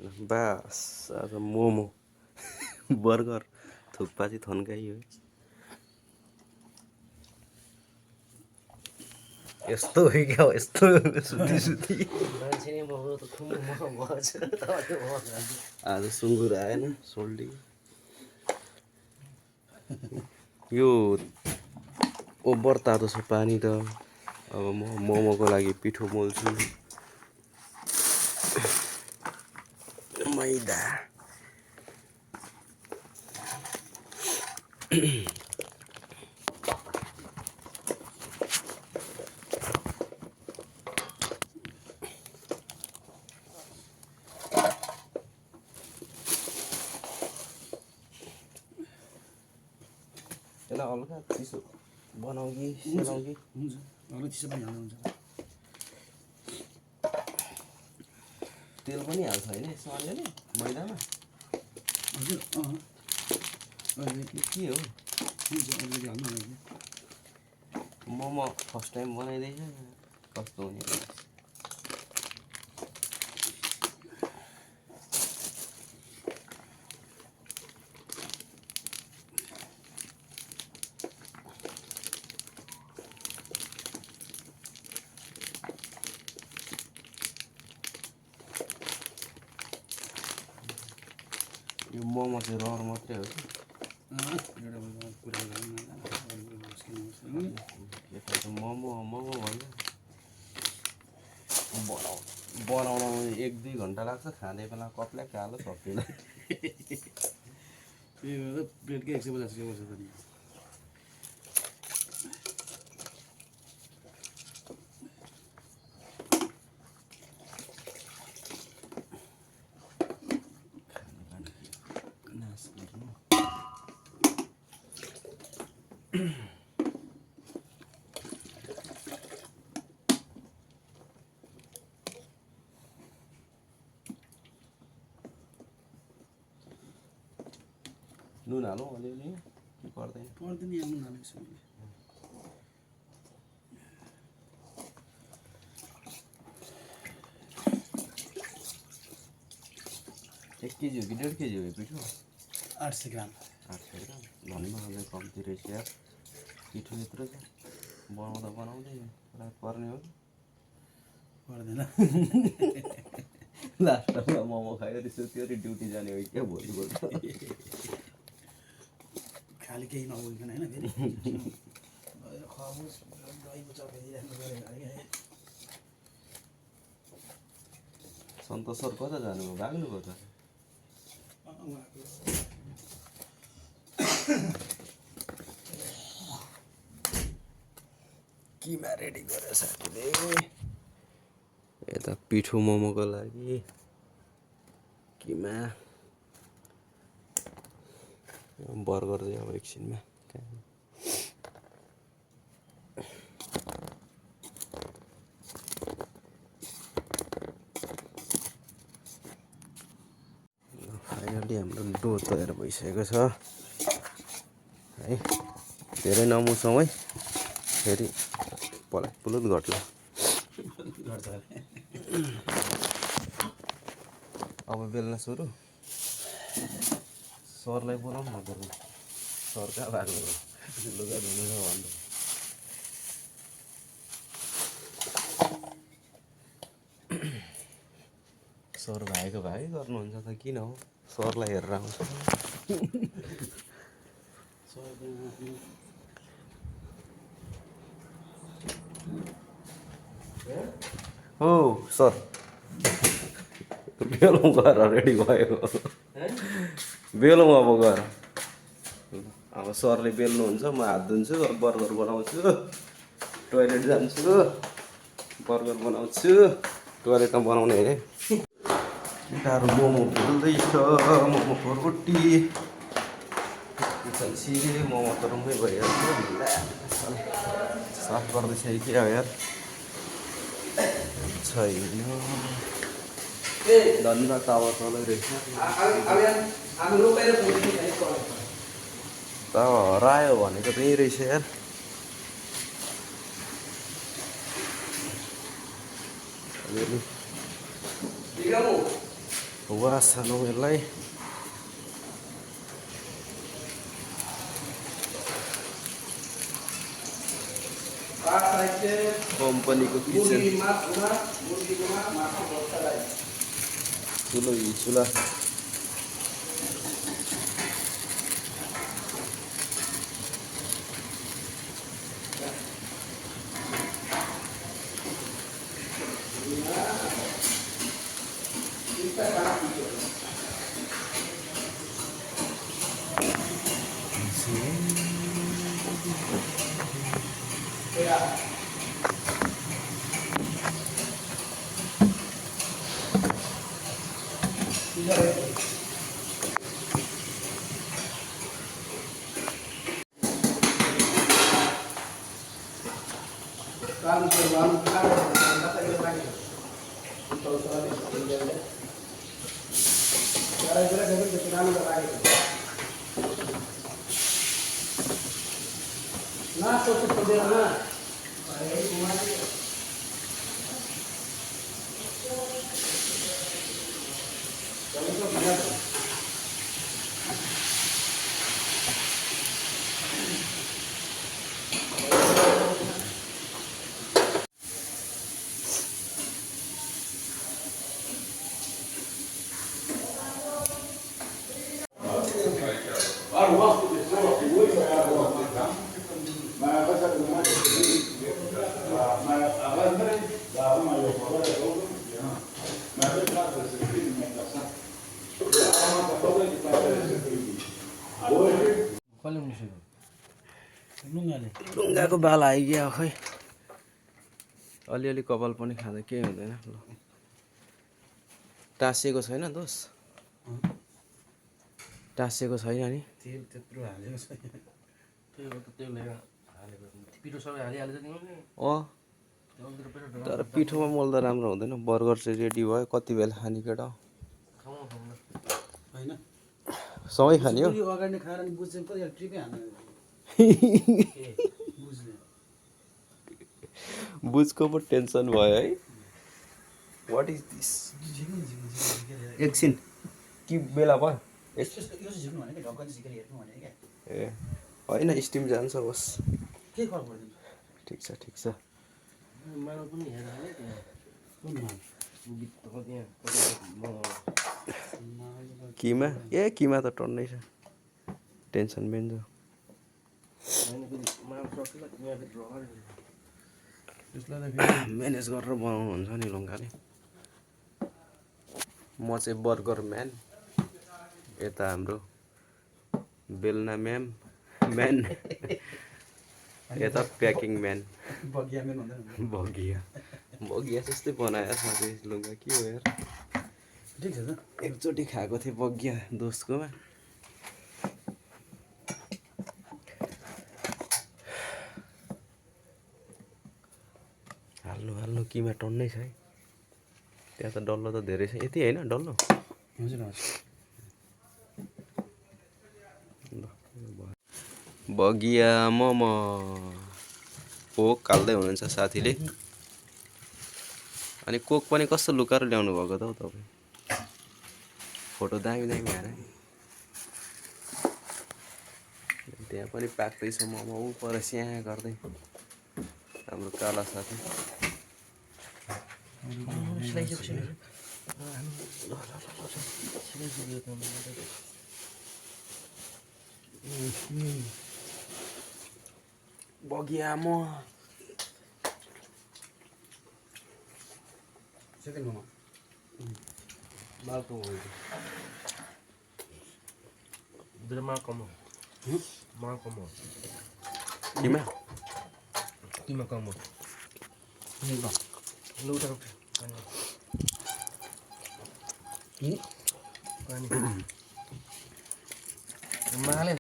बास आज मोमो बर्गर थुक्पा चाहिँ थन्काइयो यस्तो हो क्या हो यस्तो सुती सुती आज सुँगुर आएन सोल्टी यो ओभर तातो छ पानी त अब म मोमोको लागि पिठो मोल्छु मैदा यसलाई हल्का चिसो बनाऊ कि सेलाऊ कि हुन्छ हल्का चिसो पनि हाल्नु हुन्छ तेल पनि हाल्छ होइन यसमा अलिअलि मैदामा हजुर के हो हुन्छ अलिअलि हाल्नु होला मोमो फर्स्ट टाइम बनाइँदैछ कस्तो हुने यो मोमो चाहिँ रहर मात्रै हो कि मोमो मोमो भन्दा बनाउन 1-2 घन्टा लाग्छ खाँदै बेला कत्ले कालो सकिँदैन प्लेटकै 150 रुपियाँ पर्छ त नि नुन हालौँ अलिअलि कि पर्दैन पर्दैन यहाँ नुन हालेको छु मैले 1 केजी हो कि 1.5 केजी हो यो पिठो 800 ग्राम 800 ग्राम धन्न अझै कम्ती रहेछ यार पिठो यत्रो छ बनाउँदै पुरा पर्ने हो पर्दैन लास्टमा मोमो खायो रिस त्यो ड्युटी जाने हो क्या भोलिपल्ट खालि केही नबोलिकन होइन फेरि खबोस् दहीको चपेदिराख्नु पऱ्यो है सन्तोष सर कता जानुभयो भाग्नुभयो त किमा रेडी गरेर साथीले यता पिठो मोमोको लागि किमा बर्गर चाहिँ अब एकछिनमा फाइनली हाम्रो डो तयार भइसकेको छ है धेरै नमुसाउँ है फेरि पुलुत घट्ला अब बेल्न सुरु सरलाई बोलाउँ न त सर कहाँ भएको लुगा धुनु छ भन्दा सर भाइको भाइ गर्नुहुन्छ त किन हो सरलाई हेरेर आउँछ हो सर बेलौँ गएर रेडी भयो बेलौँ अब गएर अब सरले बेल्नुहुन्छ म हात धुन्छु बर्गर बनाउँछु टोइलेट जान्छु बर्गर बनाउँछु टोइलेटमा बनाउने अरे केटाहरू मोमो पोल्दैछ मोमोको रोटी किचन सिरे मोमो त रुममै भइहाल्छ साफ गर्दैछ कि अब यार छैन धन्दा तावा तलै रहेछ तावा हरायो भनेको त्यही रहेछ यार वास हालौँ यसलाई। कम्पनीको किचन ठुलो चुला। ढुङ्गाको बाला आइगयो खै। अलिअलि कपाल पनि खाँदा केही हुँदैन। ल टाँसिएको छैन दोष? टाँसिएको छैन नि? तेल त्यत्रो हालेको छैन। तर पिठोमा मोल्दा राम्रो हुँदैन। बर्गर चाहिँ रेडी भयो। कति बेला खाने केटा? होइन सँगै खाने हो? अगाडि खाएर नि बुझ्छ नि त ट्रिपै हाल्नु बुझ्ने बुझको पो टेन्सन भयो है। What is this? एकछिन कि बेला भयो? यो चाहिँ झिक्नु भने ढक्क चाहिँ झिकेर हेर्नु भने क्या। ए होइन, स्टिम जान्छ बस। के फरक पर्दैन? ठिक छ ठिक छ। किमा ए किमा त टन्नै छ। टेन्सन बेन्छ। म्यानेज गरेर बनाउनु हुन्छ नि लुङ्गाले। म चाहिँ बर्गर म्यान, यता हाम्रो बेलना म्यान, यता प्याकिङ म्यान। बगिया मेन हुँदैन। बगिया जस्तै बनायो साथै लुङ्गा। के हो यार? ठिक छ त। एकचोटि खाएको थिएँ बगिया दोस्तकोमा। हाल्नु किमा टन्नै छ है। त्यहाँ त डल्लो त धेरै छ। यति होइन डल्लो? हजुर हजुर। बगिया मोमो कोक हाल्दै हुनुहुन्छ साथीले। अनि कोक पनि कस्तो लुकाएर ल्याउनु भएको त हौ तपाईँ? फोटो दामी दामी हार। त्यहाँ पनि पाक्दैछ मोमो ऊ पर स्याहाँ गर्दै हाम्रो काला साथी। बगिया म सेकेन्ड मोमो मालको हो यो मालकम हो। किमा कम हो। पानी माले